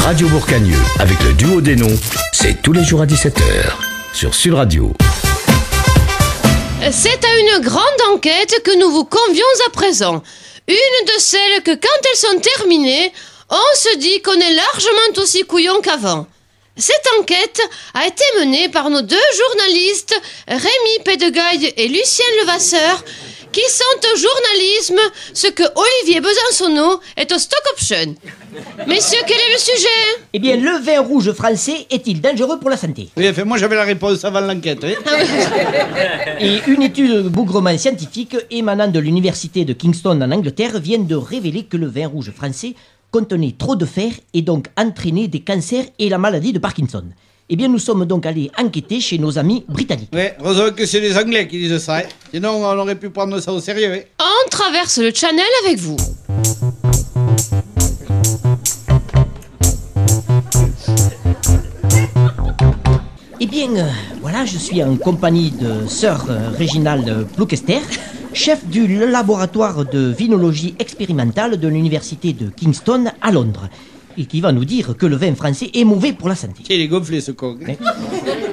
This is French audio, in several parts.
Radio Bourcagneux, avec le duo des noms, c'est tous les jours à 17h, sur Sud Radio. C'est à une grande enquête que nous vous convions à présent. Une de celles que quand elles sont terminées, on se dit qu'on est largement aussi couillon qu'avant. Cette enquête a été menée par nos deux journalistes, Rémi Pédegaille et Lucien Levasseur, qui sont au journalisme ce que Olivier Besançonneau est au stock option. Messieurs, quel est le sujet? Eh bien, le vin rouge français est-il dangereux pour la santé? Oui, enfin, moi j'avais la réponse avant l'enquête. Oui. Et une étude bougrement scientifique émanant de l'université de Kingston en Angleterre vient de révéler que le vin rouge français contenait trop de fer et donc entraînait des cancers et la maladie de Parkinson. Eh bien, nous sommes donc allés enquêter chez nos amis britanniques. Oui, heureusement que c'est les Anglais qui disent ça. Hein. Sinon, on aurait pu prendre ça au sérieux. Hein. On traverse le channel avec vous. Eh bien, voilà, je suis en compagnie de Sir Reginald Plouquester, chef du laboratoire de vinologie expérimentale de l'université de Kingston à Londres, et qui va nous dire que le vin français est mauvais pour la santé. Il est gonflé, ce con. Hein?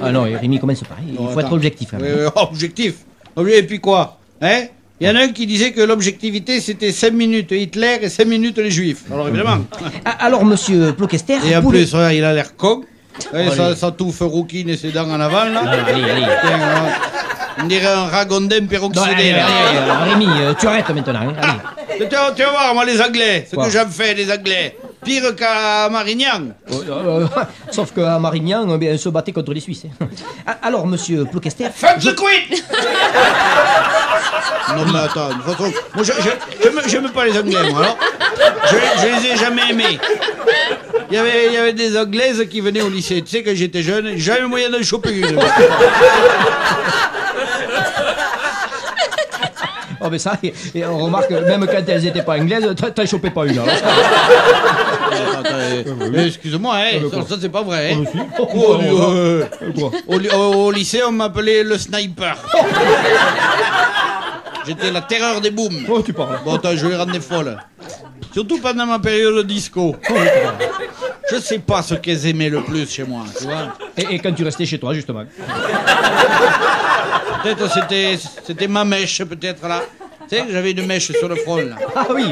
Ah non, Rémi commence pas. Il faut être objectif. Hein. Objectif. Et puis quoi? Hein? Il y en a un qui disait que l'objectivité, c'était 5 minutes Hitler et 5 minutes les Juifs. Alors évidemment. Alors, monsieur Plouquester... Et en plus, il a l'air con. Ça touffe rouquine et ses dents en avant, là. Allez. Tiens, on dirait un ragondin peroxydé, là. Allez, Rémi, tu arrêtes maintenant. Hein. Allez. Tu vas voir, moi, les Anglais, ce que j'en fais, les Anglais. Pire qu'à Marignan. Sauf qu'à Marignan, on se battait contre les Suisses. Alors, monsieur Plouquester... Fuck the Queen. Non, mais attends, de toute façon, moi, j'aime pas les Anglais, moi, alors. Je les ai jamais aimés. Il y avait des Anglaises qui venaient au lycée. Tu sais, quand j'étais jeune, j'avais moyen de choper une. Oh, mais ça, et on remarque, même quand elles n'étaient pas anglaises, t'en chopais pas une. Alors. Excuse-moi, hein, ça c'est pas vrai. Quoi? Au lycée, on m'appelait le sniper. J'étais la terreur des booms. Oh, tu parles. Bon, attends, je les rendais folles. Surtout pendant ma période de disco. Je sais pas ce qu'elles aimaient le plus chez moi, tu vois. Et quand tu restais chez toi, justement. Peut-être c'était ma mèche, peut-être, là. Tu sais, j'avais une mèche sur le front, là. Ah oui,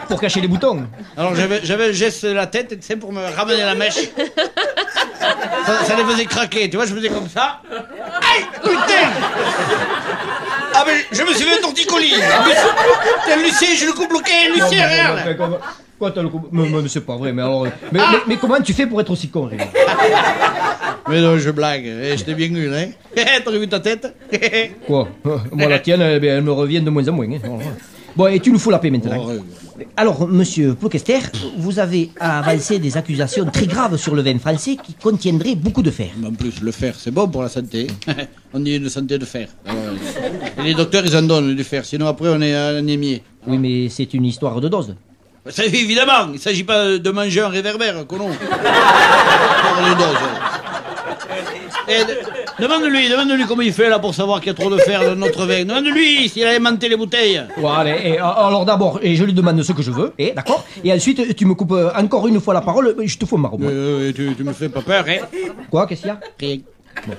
pour cacher les boutons. Alors j'avais un geste de la tête, tu sais, pour me ramener la mèche. Ça les faisait craquer, tu vois, je faisais comme ça. Aïe, putain! Ah mais je me suis fait un torticolis. Lucien, je le coup bloqué, Lucien, regarde. Quoi, t'as le coup... Mais c'est pas vrai, mais alors... Mais comment tu fais pour être aussi con, Rémi? Mais non, je blague, je t'ai bien eu, hein. T'as vu ta tête? Quoi? Moi, la tienne, elle me revient de moins en moins. Hein. Bon, et tu nous fous la paix maintenant. Alors, monsieur Plouquester, vous avez avancé des accusations très graves sur le vin français qui contiendrait beaucoup de fer. En plus, le fer, c'est bon pour la santé. On dit une santé de fer. Et les docteurs, ils en donnent du fer, sinon après, on est anémié. Oui, mais c'est une histoire de dose. Ça, évidemment, il ne s'agit pas de manger un réverbère, conon. Demande-lui comment il fait là pour savoir qu'il y a trop de fer dans notre vin. Demande-lui s'il a aimanté les bouteilles. Voilà, alors d'abord, je lui demande ce que je veux, d'accord? Et ensuite, tu me coupes encore une fois la parole, je te fous ma robe. Tu me fais pas peur, hein? Quoi, qu'est-ce qu'il y a? Rien. Bon.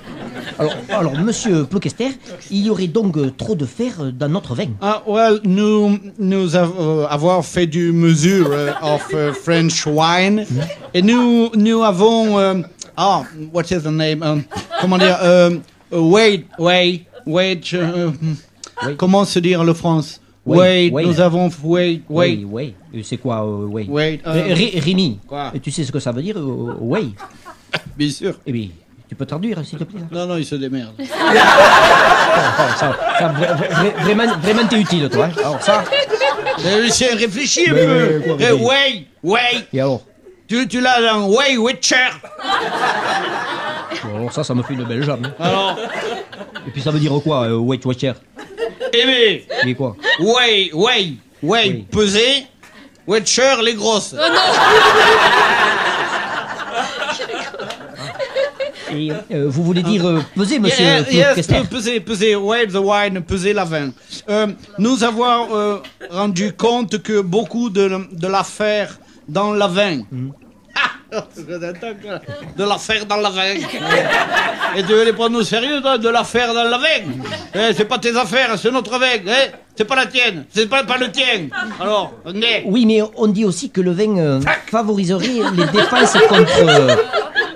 Alors, monsieur Plouquester, il y aurait donc trop de fer dans notre vin. Ah, well, nous avons fait du mesure of French wine. Et nous avons... what is the name? Comment dire? Wait. Comment se dire le France? Wait. Nous avons... Wait. C'est quoi, wait? Wait. Rémi, Quoi? tu sais ce que ça veut dire, wait? Bien sûr. Eh bien, tu peux traduire, s'il te plaît? Non, il se démerde. Vraiment, t'es utile, toi. Hein. Alors ça... Lucien, réfléchis un peu. Wait. Et alors? Tu l'as dans Way Witcher. Bon, alors ça me fait une belle jambe. Hein. Alors? Et puis ça veut dire quoi, wait, watcher? Eh bien... Et quoi? Way, peser. Witcher, les grosses. Oh non. Et vous voulez dire peser, monsieur Plouquester? Peser, weigh the wine, peser la vin. Nous avons rendu compte que beaucoup de l'affaire dans la vin. De la faire dans la veine. Et tu veux les prendre au sérieux, toi, de la faire dans la veine. C'est pas tes affaires, c'est notre veine. C'est pas la tienne, c'est pas le tien. Alors, on est. Oui, mais on dit aussi que le vin favoriserait les défenses contre...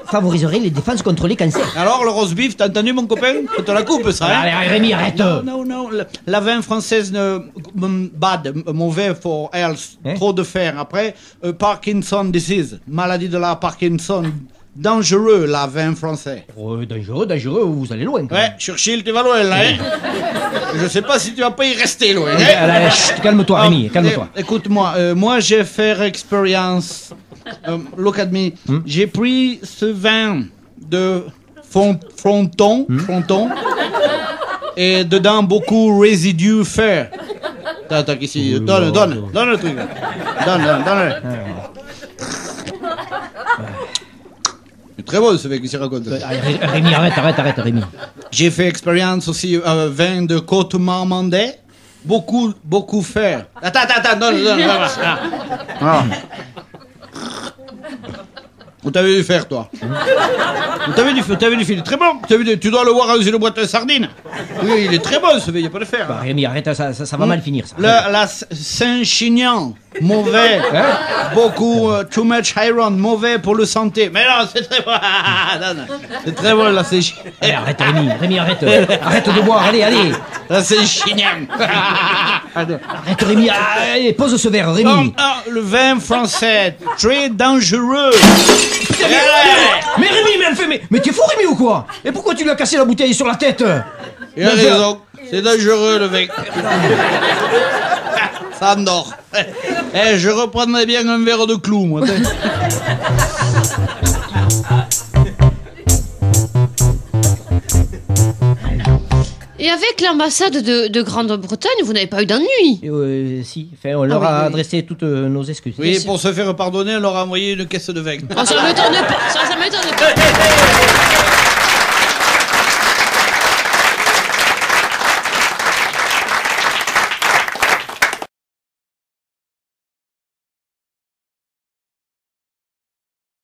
favoriserait les défenses contre les cancers. Alors, le roast beef, t'as entendu, mon copain? Je te la coupe, ça, hein? Allez, Rémi, arrête. Non, la vin française, bad, mauvais for health, trop de fer. Après, Parkinson disease, maladie de la Parkinson, dangereux, la vin français. Oh, dangereux, vous allez loin. Ouais, Churchill, tu vas loin, là, hein? Je sais pas si tu vas pas y rester loin, hein? Allez, chut, calme-toi, Rémi, calme-toi. Écoute-moi, moi, j'ai fait expérience. Look at me. J'ai pris ce vin de fronton, et dedans beaucoup résidus fer. Tac, ici, donne le truc. Donne. C'est très bon ce mec qui se raconte. Rémi, arrête, Rémi. J'ai fait expérience aussi vin de côte marmandais, beaucoup fer. Attends, donne. Où t'avais dû faire, toi? Où t'avais dû filer. Très bon. Tu dois le voir dans une boîte de sardines. Oui, il est très bon, ce vin, il n'y a pas de faire. Bah, Rémi, arrête, ça va mal finir, ça. La Saint-Chinian, mauvais. Beaucoup, too much iron, mauvais pour le santé. Mais non, c'est très bon. C'est très bon, la Saint-Chinian. Arrête, Rémi, arrête. Arrête de boire, allez. La Saint-Chinian. Arrête, Rémi, allez, pose ce verre, Rémi. Le vin français, très dangereux. Mais Rémi, mais t'es fou, Rémi, ou quoi? Et pourquoi tu lui as cassé la bouteille sur la tête? Il a raison, c'est dangereux, le mec. Ça endort. Je reprendrais bien un verre de clou, moi. Et avec l'ambassade de Grande-Bretagne, vous n'avez pas eu d'ennui? Si, enfin, on leur a adressé toutes nos excuses. Oui, pour se faire pardonner, on leur a envoyé une caisse de vin. Ça m'étonne pas.